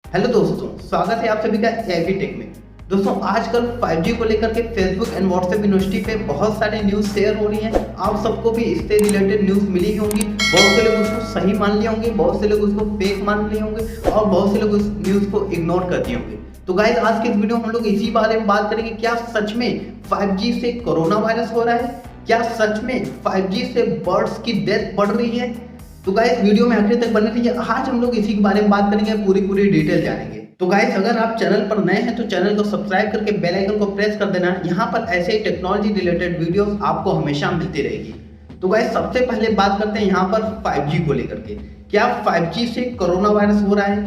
Hello दोस्तों, स्वागत है आप सभी का एआईपी टेक में। दोस्तों, आजकल 5G को लेकर के फेसबुक एंड व्हाट्सएप यूनिवर्सिटी पे बहुत सारी न्यूज़ शेयर हो रही हैं। आप सबको भी इससे रिलेटेड न्यूज़ मिली होंगी। बहुत से लोग उसको सही मान लिए होंगे, बहुत से लोग उसको फेक मान लिए होंगे और बहुत से लोग उस न्यूज़ को इग्नोर कर दिए होंगे। तो गाइस, आज के इस वीडियो में हम लोग इसी बारे में बात करेंगे। क्या सच में 5G से कोरोना वायरस हो रहा है? क्या सच में 5G से बर्ड्स की डेथ बढ़ रही है? तो गाइस, वीडियो में आखिर तक बने रहिए। आज हम लोग इसी के बारे में बात करेंगे, पूरी डिटेल जानेंगे। तो गाइस, अगर आप चैनल पर नए हैं तो चैनल को सब्सक्राइब करके बेल आइकन को प्रेस कर देना। यहाँ पर ऐसे ही टेक्नोलॉजी रिलेटेड वीडियोस आपको हमेशा मिलती रहेगी। तो गाइस, सबसे पहले बात करते हैं यहाँ पर 5G को लेकर के। क्या 5G से कोरोना वायरस हो रहा है?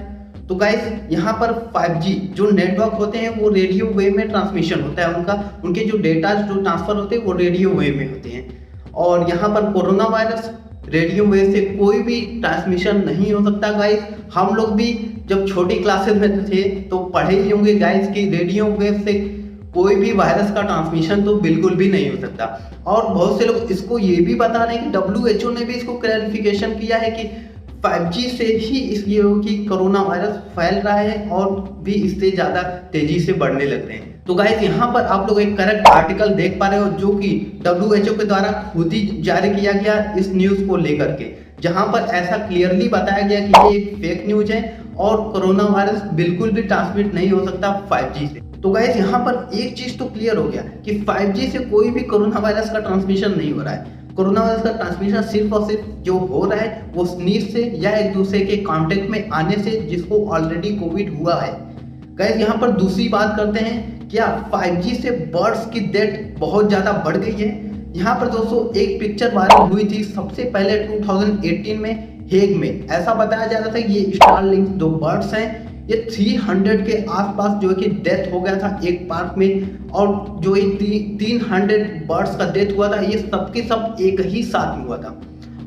तो गाइस, यहाँ पर 5G जो नेटवर्क होते हैं वो रेडियो वेव में ट्रांसमिशन होता है। उनके जो डेटा जो ट्रांसफर होते हैं वो रेडियो वेव में होते हैं। और यहाँ पर कोरोना वायरस रेडियो वेव से कोई भी ट्रांसमिशन नहीं हो सकता। गाइस, हम लोग भी जब छोटी क्लासेस में थे तो पढ़े ही होंगे गाइस कि रेडियो वेव से कोई भी वायरस का ट्रांसमिशन तो बिल्कुल भी नहीं हो सकता। और बहुत से लोग इसको ये भी बता रहे हैं कि WHO ने भी इसको क्लैरिफिकेशन किया है कि 5G से ही इस ये कि कोरोना वायरस फैल रहा है और भी इससे ज़्यादा तेजी से बढ़ने लग रहे हैं। तो गाइस, यहाँ पर आप लोग एक करेक्ट आर्टिकल देख पा रहे हो जो कि WHO के द्वारा खुद ही जारी किया गया इस न्यूज़ को लेकर के, जहाँ पर ऐसा क्लियरली बताया गया कि ये एक फेक न्यूज़ है और कोरोना वायरस बिल्कुल भी ट्रांसमिट नहीं हो सकता 5G से। तो गाइस, यहाँ पर एक चीज़ तो क्लियर हो गया कि 5G से कोई भी कोरोना वायरस का ट्रांसमिशन नहीं हो रहा है। कोरोना वायरस का ट्रांसमिशन सिर्फ और सिर्फ जो हो रहा है वो स्नीज से या एक दूसरे के कांटेक्ट में आने से जिसको ऑलरेडी कोविड हुआ है। गाइस, यहाँ पर दूसरी बात करते हैं, क्या 5G से बर्ड्स की डेथ बहुत ज़्यादा बढ़ गई है? यहाँ पर दोस्तों एक पिक्चर वायरल हुई थी सबसे पहले 2018 में हेग में। ऐसा बताया जा रहा था कि ये स्टारलिंक जो बर्ड्स हैं ये 300 के आसपास जो है कि डेथ हो गया था एक पार्क में। और जो ये 300 बर्ड्स का डेथ हुआ था ये सबके सब एक ही साथ में हुआ था।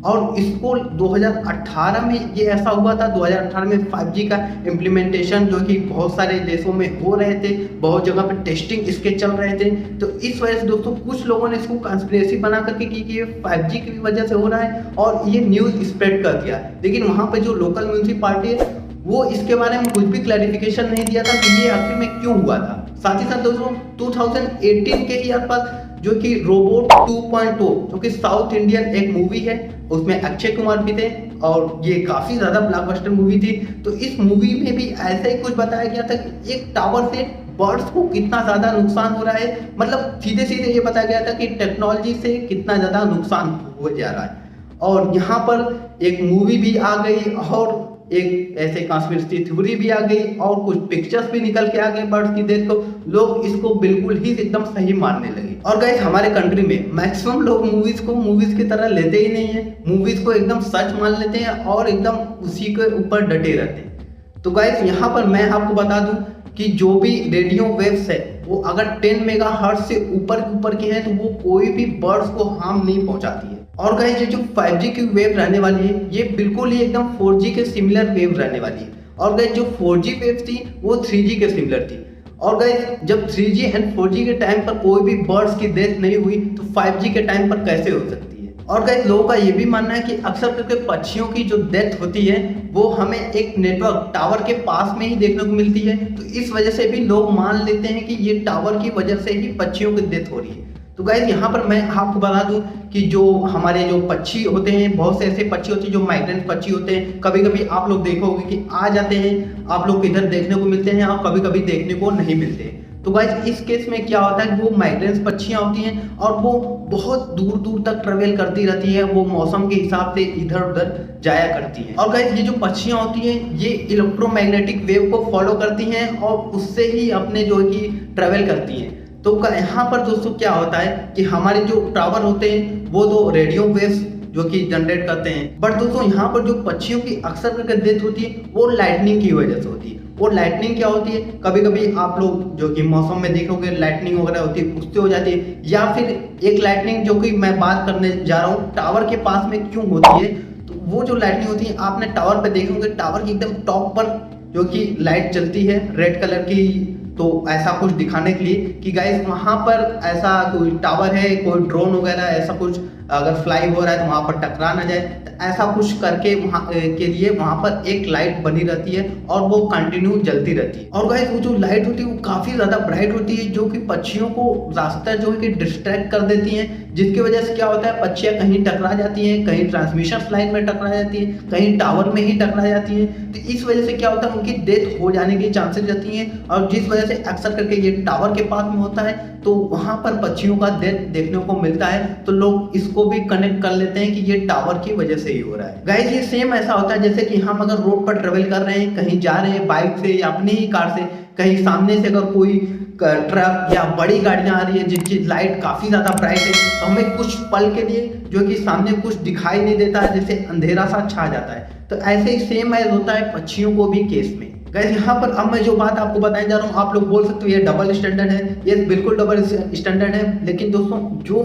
और इसको 2018 में ये ऐसा हुआ था। 2018 में 5G का इम्प्लीमेंटेशन जो कि बहुत सारे देशों में हो रहे थे, बहुत जगह पे टेस्टिंग इसके चल रहे थे। तो इस वजह से दोस्तों कुछ लोगों ने इसको कंस्पिरेसी बना करके कि ये 5G की वजह से हो रहा है और ये न्यूज़ स्प्रेड कर दिया। लेकिन वहाँ पर जो लोकल म्यूनसिपालिटी है वो इसके बारे में कुछ भी क्लैरिफिकेशन नहीं दिया था कि ये आखिर में क्यों हुआ था। साथ ही साथ दोस्तों 2018 के ही आसपास जो कि रोबोट 2.0 जो कि साउथ इंडियन एक मूवी है, उसमें अक्षय कुमार भी थे और ये काफी ज्यादा ब्लॉकबस्टर मूवी थी। तो इस मूवी में भी ऐसा ही कुछ बताया गया था कि एक टावर से बर्ड्स को कितना ज्यादा नुकसान हो रहा है। मतलब सीधे सीधे ये बताया गया था कि टेक्नोलॉजी से कितना ज्यादा नुकसान हो जा रहा है। और यहाँ पर एक मूवी भी आ गई और एक ऐसे कॉन्स्पिरेसी थ्योरी भी आ गई और कुछ पिक्चर्स भी निकल के आ गए बर्ड्स की डेथ को। लोग इसको बिल्कुल ही एकदम सही मानने लगे। और गाइस, हमारे कंट्री में मैक्सिमम लोग मूवीज की तरह लेते ही नहीं है। मूवीज को एकदम सच मान लेते हैं और एकदम उसी के ऊपर डटे रहते हैं। तो गाइस, यहाँ पर मैं आपको बता दूं कि जो भी रेडियो वेव्स है वो अगर 10 मेगाहर्ट्ज से ऊपर की है तो वो कोई भी बर्ड्स को हार्म नहीं पहुंचाती है। और गाइस, ये जो 5G की वेव रहने वाली है ये बिल्कुल ही एकदम 4G के सिमिलर वेव रहने वाली है। और गाइस, जो 4G वेव थी वो 3G के सिमिलर थी। और गाइस, जब 3G एंड 4G के टाइम पर कोई भी बर्ड्स की डेथ नहीं हुई तो 5G के टाइम पर कैसे हो सकती है? और गाइस, लोगों का ये भी मानना है कि अक्सर करके पक्षियों की जो डेथ होती है वो हमें एक नेटवर्क टावर के पास में ही देखने को मिलती है। तो इस वजह से भी लोग मान लेते हैं कि ये टावर की वजह से ही पक्षियों की डेथ हो रही है। तो गाइस, यहाँ पर मैं आपको बता दूं कि जो हमारे जो पक्षी होते हैं, बहुत से ऐसे पक्षी होते हैं जो माइग्रेंट पक्षी होते हैं। कभी कभी आप लोग देखोगे कि आ जाते हैं, आप लोग इधर देखने को मिलते हैं और कभी कभी देखने को नहीं मिलते। तो गाइस, इस केस में क्या होता है कि वो माइग्रेंट पक्षियाँ होती हैं और वो बहुत दूर दूर तक ट्रेवल करती रहती है। वो मौसम के हिसाब से इधर उधर जाया करती हैं। और गाइस, ये जो पक्षियाँ होती हैं ये इलेक्ट्रोमैग्नेटिक वेव को फॉलो करती हैं और उससे ही अपने जो है कि ट्रेवल करती हैं। तो यहाँ पर दोस्तों क्या होता है कि हमारे जो टावर होते हैं वो तो रेडियो वेव्स जो कि जनरेट करते हैं। बट दोस्तों यहाँ पर जो पक्षियों की अक्सर करके डेथ होती है वो लाइटनिंग की वजह से होती है। वो लाइटनिंग क्या होती है, कभी कभी आप लोग जो कि मौसम में देखोगे लाइटनिंग वगैरह होती है उससे हो जाती है। या फिर एक लाइटनिंग जो कि मैं बात करने जा रहा हूँ टावर के पास में क्यों होती है, तो वो जो लाइटनिंग होती है आपने टावर पर देखोगे, टावर की एकदम टॉप पर जो कि लाइट चलती है रेड कलर की। तो ऐसा कुछ दिखाने के लिए कि गाइस वहाँ पर ऐसा कोई टावर है, कोई ड्रोन वगैरह ऐसा कुछ अगर फ्लाई हो रहा है तो वहाँ पर टकरा ना जाए, तो ऐसा कुछ करके वहाँ के लिए वहाँ पर एक लाइट बनी रहती है और वो कंटिन्यू जलती रहती है। और गाइस वो जो लाइट होती है वो काफ़ी ज़्यादा ब्राइट होती है, जो कि पक्षियों को रास्ता जो है कि डिस्ट्रैक्ट कर देती है, जिसकी वजह से क्या होता है पक्षियाँ कहीं टकरा जाती हैं, कहीं ट्रांसमिशन लाइन में टकरा जाती हैं, कहीं टावर में ही टकरा जाती हैं। तो इस वजह से क्या होता है उनकी डेथ हो जाने की चांसेस रहती हैं, और जिस वजह से अक्सर करके ये टावर के पास में होता है तो वहाँ पर पक्षियों का डेथ देखने को मिलता है। तो लोग इसको भी कनेक्ट कर लेते हैं कि ये टावर की वजह से ही हो रहा है। गाइस ये सेम ऐसा होता है जैसे कि हम अगर रोड पर ट्रेवल कर रहे हैं, कहीं जा रहे हैं बाइक से या अपनी ही कार से, कहीं सामने से अगर कोई ट्रक या बड़ी गाड़ियां आ रही है जिनकी लाइट काफी ज्यादा ब्राइट है, तो हमें कुछ पल के लिए जो कि सामने कुछ दिखाई नहीं देता है, जैसे अंधेरा सा छा जाता है। तो ऐसे ही सेम एज होता है पक्षियों को भी केस में। गाइस यहाँ पर अब मैं जो बात आपको बताने जा रहा हूँ, आप लोग बोल सकते हो ये डबल स्टैंडर्ड है, ये बिल्कुल डबल स्टैंडर्ड है, लेकिन दोस्तों जो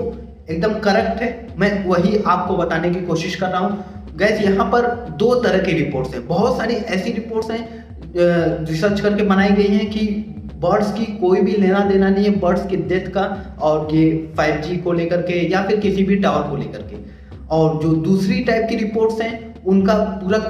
एकदम करेक्ट है मैं वही आपको बताने की कोशिश कर रहा हूँ। गाइस यहाँ पर दो तरह की रिपोर्ट्स हैं, बहुत सारी ऐसी रिपोर्ट्स हैं रिसर्च करके बनाई गई हैं कि बर्ड्स की कोई भी लेना देना नहीं है बर्ड्स की डेथ का, और ये 5G को लेकर के या फिर किसी भी टावर को लेकर के। और जो दूसरी टाइप की रिपोर्ट्स हैं उनका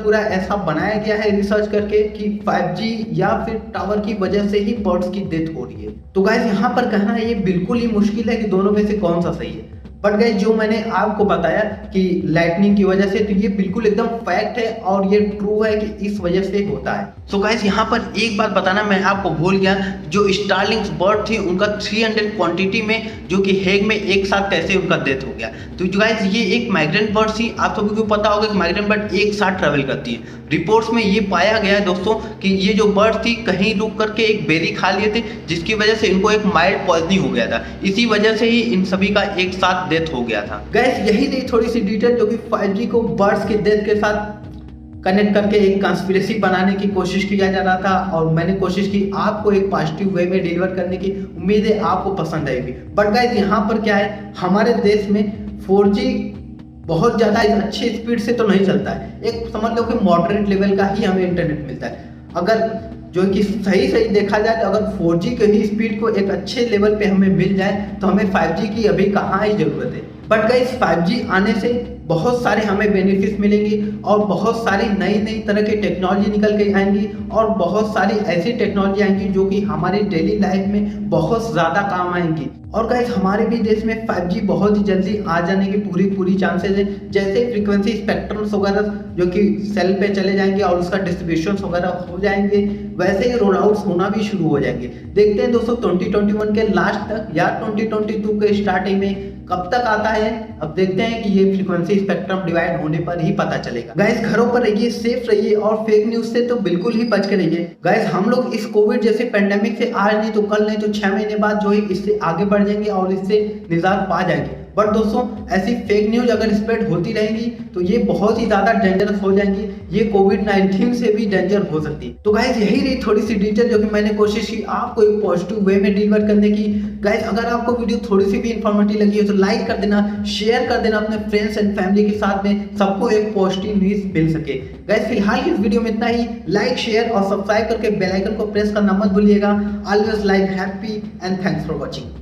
पूरा ऐसा बनाया गया है रिसर्च करके कि 5G या फिर टावर की वजह से ही बर्ड्स की डेथ हो रही है। तो गाइस यहाँ पर कहना ये बिल्कुल ही मुश्किल है कि दोनों में से कौन सा सही है, बट गाइस जो मैंने आपको बताया कि लाइटनिंग की वजह से, तो ये बिल्कुल एकदम फैक्ट है और ये ट्रू है कि इस वजह से होता है। तो गाइस यहाँ पर एक बात बताना मैं आपको भूल गया, जो स्टारलिंक्स बर्ड थी उनका 300 क्वांटिटी में जो कि हेग में एक साथ कैसे उनका डेथ हो गया। तो गाइस ये एक माइग्रेंट बर्ड थी, आप सभी को पता होगा कि माइग्रेंट बर्ड एक साथ ट्रेवल करती है। रिपोर्ट्स में ये पाया गया है दोस्तों कि ये जो बर्ड थी कहीं रुक करके एक बेरी खा लिए थे, जिसकी वजह से इनको एक माइल्ड पॉइजनिंग हो गया था, इसी वजह से ही इन सभी का एक साथ डेथ हो गया था। गाइस यही थी थोड़ी सी डिटेल जो कि 5G को बर्ड्स के डेथ के साथ कनेक्ट करके एक कंस्पिरेसी बनाने की कोशिश किया जा रहा था, और मैंने कोशिश की आपको एक पॉजिटिव वे में डिलीवर करने की। उम्मीद है आपको पसंद आएगी। बट गाइस यहाँ पर क्या है, हमारे देश में 4G बहुत ज़्यादा अच्छी स्पीड से तो नहीं चलता है, एक समझ लो कि मॉडरेट लेवल का ही हमें इंटरनेट मिलता है। अगर जो कि सही देखा जाए तो अगर 4G के ही स्पीड को एक अच्छे लेवल पे हमें मिल जाए तो हमें 5G की अभी कहाँ ही ज़रूरत है। बट गाइस 5G आने से बहुत सारे हमें बेनिफिट्स मिलेंगे और बहुत सारी नई तरह की टेक्नोलॉजी निकल के आएंगी, और बहुत सारी ऐसी टेक्नोलॉजी आएंगी जो कि हमारी डेली लाइफ में बहुत ज़्यादा काम आएंगी। और गाइस हमारे भी देश में 5G बहुत ही जल्दी आ जाने की पूरी चांसेस है। जैसे फ्रीक्वेंसी स्पेक्ट्रम्स वगैरह जो कि सेल पे चले जाएंगे और उसका डिस्ट्रीब्यूशन वगैरह हो जाएंगे, वैसे ही रोल आउट्स होना भी शुरू हो जाएंगे। देखते हैं दोस्तों 2021 के लास्ट तक या 2022 के स्टार्टिंग में कब तक आता है। अब देखते हैं कि ये फ्रीक्वेंसी स्पेक्ट्रम डिवाइड होने पर ही पता चलेगा। गाइस घरों पर रहिए, सेफ रहिए और फेक न्यूज से तो बिल्कुल ही बच के रहिए। गाइस हम लोग इस कोविड जैसे पेंडेमिक से आज नहीं तो कल नहीं तो 6 महीने बाद जो है इससे आगे बढ़ जाएंगे और इससे निजात पा जाएंगे। बट दोस्तों ऐसी फेक न्यूज अगर स्प्रेड होती रहेंगी तो ये बहुत ही ज्यादा डेंजरस हो जाएंगी, ये कोविड-19 से भी डेंजर हो सकती है। तो गाइस यही रही थोड़ी सी डिटेल जो कि मैंने कोशिश की आपको एक पॉजिटिव वे में डिलीवर करने की। गाइस अगर आपको वीडियो थोड़ी सी भी इंफॉर्मेटिव लगी हो तो लाइक कर देना, शेयर कर देना अपने फ्रेंड्स एंड फैमिली के साथ में, सबको एक पॉजिटिव न्यूज मिल सके। गाइस फिलहाल इस वीडियो में इतना ही। लाइक शेयर और सब्सक्राइब करके बेल आइकन को प्रेस करना मत भूलिएगा। Always like happy and thanks for watching.